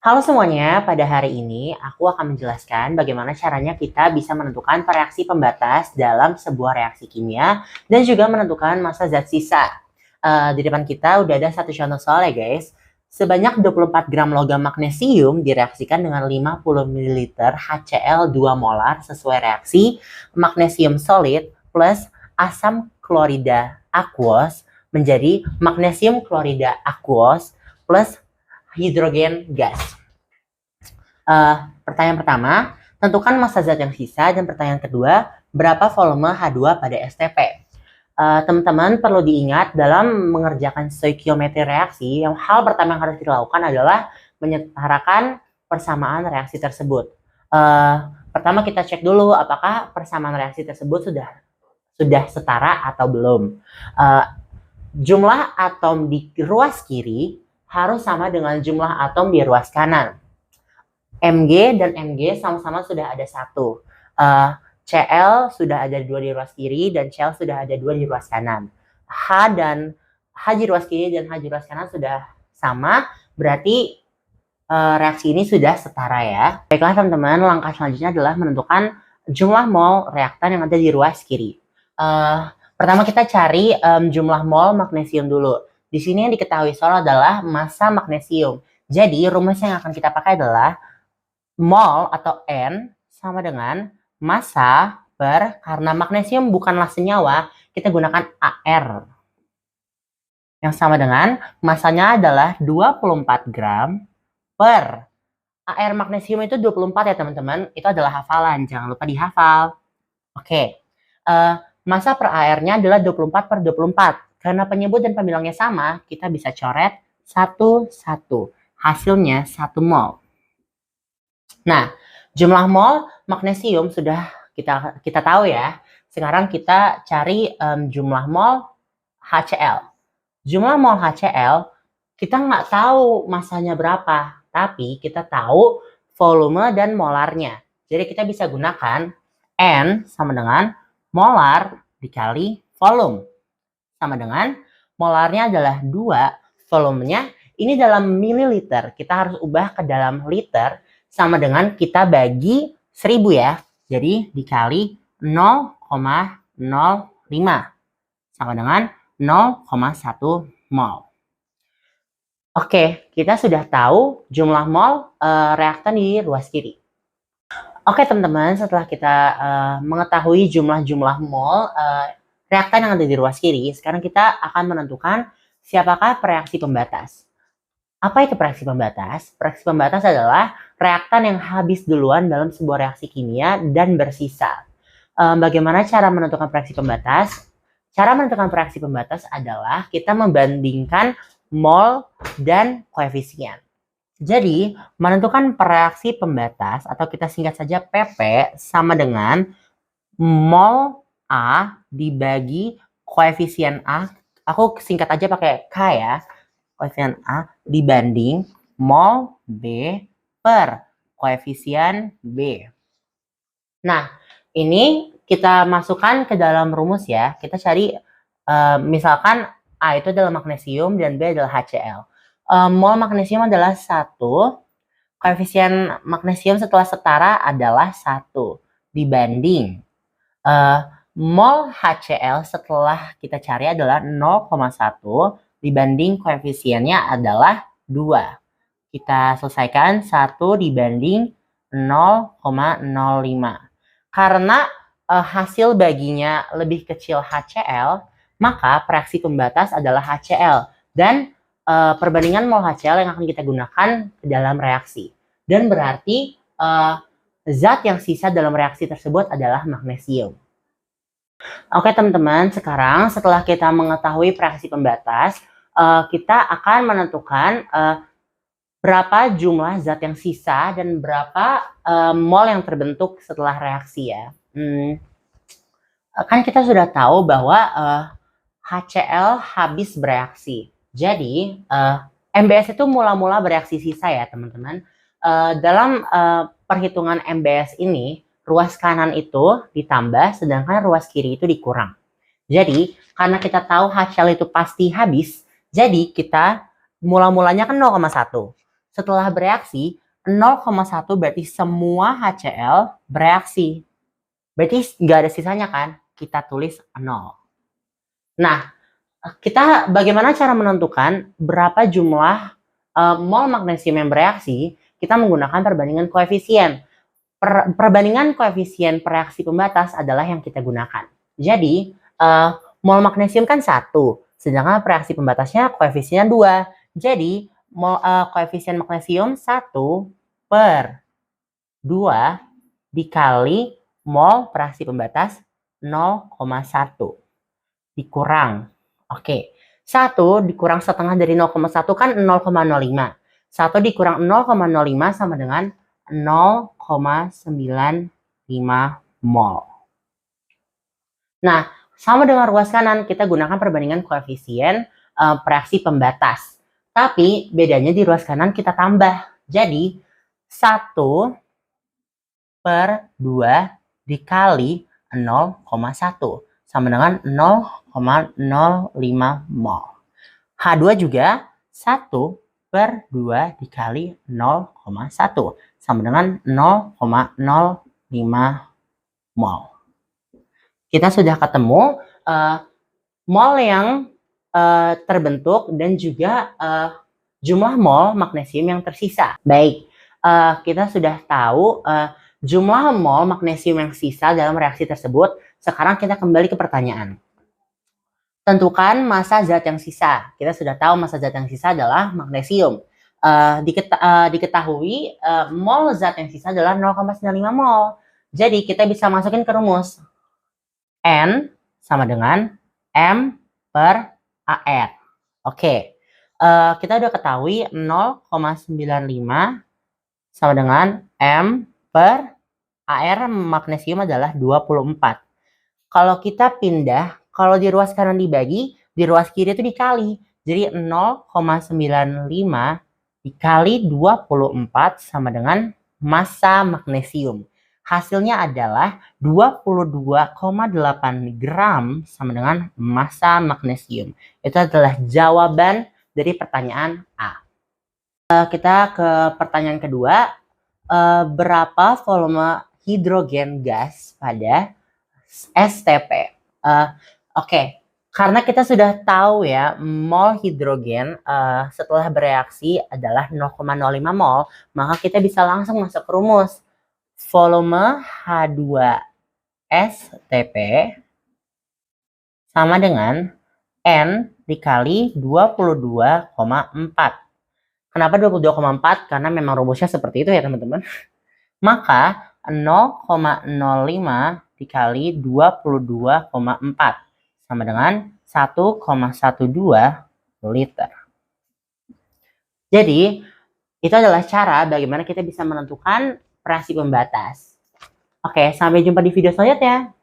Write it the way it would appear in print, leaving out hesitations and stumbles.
Halo semuanya, pada hari ini aku akan menjelaskan bagaimana caranya kita bisa menentukan reaksi pembatas dalam sebuah reaksi kimia dan juga menentukan massa zat sisa. Di depan kita udah ada satu contoh soal ya guys. Sebanyak 24 gram logam magnesium direaksikan dengan 50 ml HCl 2 molar sesuai reaksi magnesium solid plus asam klorida aqueous menjadi magnesium klorida aqueous plus hidrogen gas. Pertanyaan pertama, tentukan massa zat yang sisa, dan pertanyaan kedua, berapa volume H2 pada STP. Teman-teman perlu diingat dalam mengerjakan stoikiometri reaksi, yang hal pertama yang harus dilakukan adalah menyetarakan persamaan reaksi tersebut. Pertama kita cek dulu apakah persamaan reaksi tersebut sudah setara atau belum. Jumlah atom di ruas kiri harus sama dengan jumlah atom di ruas kanan. Mg dan Mg sama-sama sudah ada satu. Cl sudah ada 2 di ruas kiri dan Cl sudah ada 2 di ruas kanan. H di ruas kiri dan H di ruas kanan sudah sama, berarti reaksi ini sudah setara ya. Baiklah teman-teman, langkah selanjutnya adalah menentukan jumlah mol reaktan yang ada di ruas kiri. Pertama kita cari jumlah mol magnesium dulu. Di sini yang diketahui soal adalah massa magnesium. Jadi rumus yang akan kita pakai adalah mol atau N sama dengan massa per, karena magnesium bukanlah senyawa, kita gunakan AR. Yang sama dengan massanya adalah 24 gram per. AR magnesium itu 24 ya teman-teman, itu adalah hafalan, jangan lupa dihafal. Oke, massa per AR-nya adalah 24 per 24. Karena penyebut dan pembilangnya sama, kita bisa coret 1-1. Hasilnya 1 mol. Nah, jumlah mol magnesium sudah kita tahu ya. Sekarang kita cari jumlah mol HCl. Jumlah mol HCl, kita nggak tahu massanya berapa, tapi kita tahu volume dan molarnya. Jadi kita bisa gunakan N sama dengan molar dikali volume. Sama dengan molarnya adalah 2, volumenya ini dalam mililiter. Kita harus ubah ke dalam liter, sama dengan kita bagi 1000 ya. Jadi dikali 0,05 sama dengan 0,1 mol. Oke, kita sudah tahu jumlah mol reaktan di ruas kiri. Oke teman-teman, setelah kita mengetahui jumlah mol reaktan yang ada di ruas kiri, sekarang kita akan menentukan siapakah reaksi pembatas. Apa itu reaksi pembatas? Reaksi pembatas adalah reaktan yang habis duluan dalam sebuah reaksi kimia dan bersisa. Bagaimana cara menentukan reaksi pembatas? Cara menentukan reaksi pembatas adalah kita membandingkan mol dan koefisien. Jadi, menentukan reaksi pembatas atau kita singkat saja PP sama dengan mol A dibagi koefisien A. Aku singkat aja pakai K ya. Koefisien A dibanding mol B per koefisien B. Nah, ini kita masukkan ke dalam rumus ya. Kita cari, misalkan A itu adalah magnesium dan B adalah HCl. Mol magnesium adalah 1. Koefisien magnesium setelah setara adalah 1 dibanding mol HCl setelah kita cari adalah 0,1 dibanding koefisiennya adalah 2. Kita selesaikan 1 dibanding 0,05. Karena hasil baginya lebih kecil HCl, maka reaksi pembatas adalah HCl. Dan perbandingan mol HCl yang akan kita gunakan ke dalam reaksi. Dan berarti zat yang sisa dalam reaksi tersebut adalah magnesium. Oke teman-teman, sekarang setelah kita mengetahui reaksi pembatas, kita akan menentukan berapa jumlah zat yang sisa dan berapa mol yang terbentuk setelah reaksi ya. Kan kita sudah tahu bahwa HCl habis bereaksi. Jadi MBS itu mula-mula bereaksi sisa ya teman-teman. Dalam perhitungan MBS ini, ruas kanan itu ditambah, sedangkan ruas kiri itu dikurang. Jadi, karena kita tahu HCl itu pasti habis, jadi kita mula-mulanya kan 0,1. Setelah bereaksi, 0,1 berarti semua HCl bereaksi. Berarti nggak ada sisanya kan? Kita tulis 0. Nah, bagaimana cara menentukan berapa jumlah mol magnesium yang bereaksi? Kita menggunakan perbandingan koefisien. Perbandingan koefisien reaksi pembatas adalah yang kita gunakan. Jadi, mol magnesium kan 1, sedangkan reaksi pembatasnya koefisiennya 2. Jadi, koefisien magnesium 1/2 dikali mol reaksi pembatas 0,1 dikurang. Oke, 1 dikurang setengah dari 0,1 kan 0,05. 1 dikurang 0,05 sama dengan 0,95 mol. Nah, sama dengan ruas kanan, kita gunakan perbandingan koefisien reaksi pembatas. Tapi bedanya di ruas kanan kita tambah. Jadi, 1/2 dikali 0,1 sama dengan 0,05 mol. H2 juga 1/2 dikali 0,1 sama dengan 0,05 mol. Kita sudah ketemu mol yang terbentuk dan juga jumlah mol magnesium yang tersisa. Baik, kita sudah tahu jumlah mol magnesium yang sisa dalam reaksi tersebut. Sekarang kita kembali ke pertanyaan. Tentukan massa zat yang sisa. Kita sudah tahu massa zat yang sisa adalah magnesium. Diketahui mol zat yang sisa adalah 0,95 mol. Jadi kita bisa masukin ke rumus. N sama dengan M/AR. Oke, kita udah ketahui 0,95 sama dengan M/AR magnesium adalah 24. Kalau kita pindah, kalau di ruas kanan dibagi, di ruas kiri itu dikali. Jadi 0,95 dikali 24 sama dengan massa magnesium. Hasilnya adalah 22,8 gram sama dengan massa magnesium. Itu adalah jawaban dari pertanyaan A. Kita ke pertanyaan kedua. Berapa volume hidrogen gas pada STP? Oke, karena kita sudah tahu ya mol hidrogen setelah bereaksi adalah 0,05 mol, maka kita bisa langsung masuk ke rumus. Volume H2STP sama dengan N dikali 22,4. Kenapa 22,4? Karena memang rumusnya seperti itu ya teman-teman. Maka 0,05 dikali 22,4 sama dengan 1,12 liter. Jadi, itu adalah cara bagaimana kita bisa menentukan reaksi pembatas. Oke, sampai jumpa di video selanjutnya.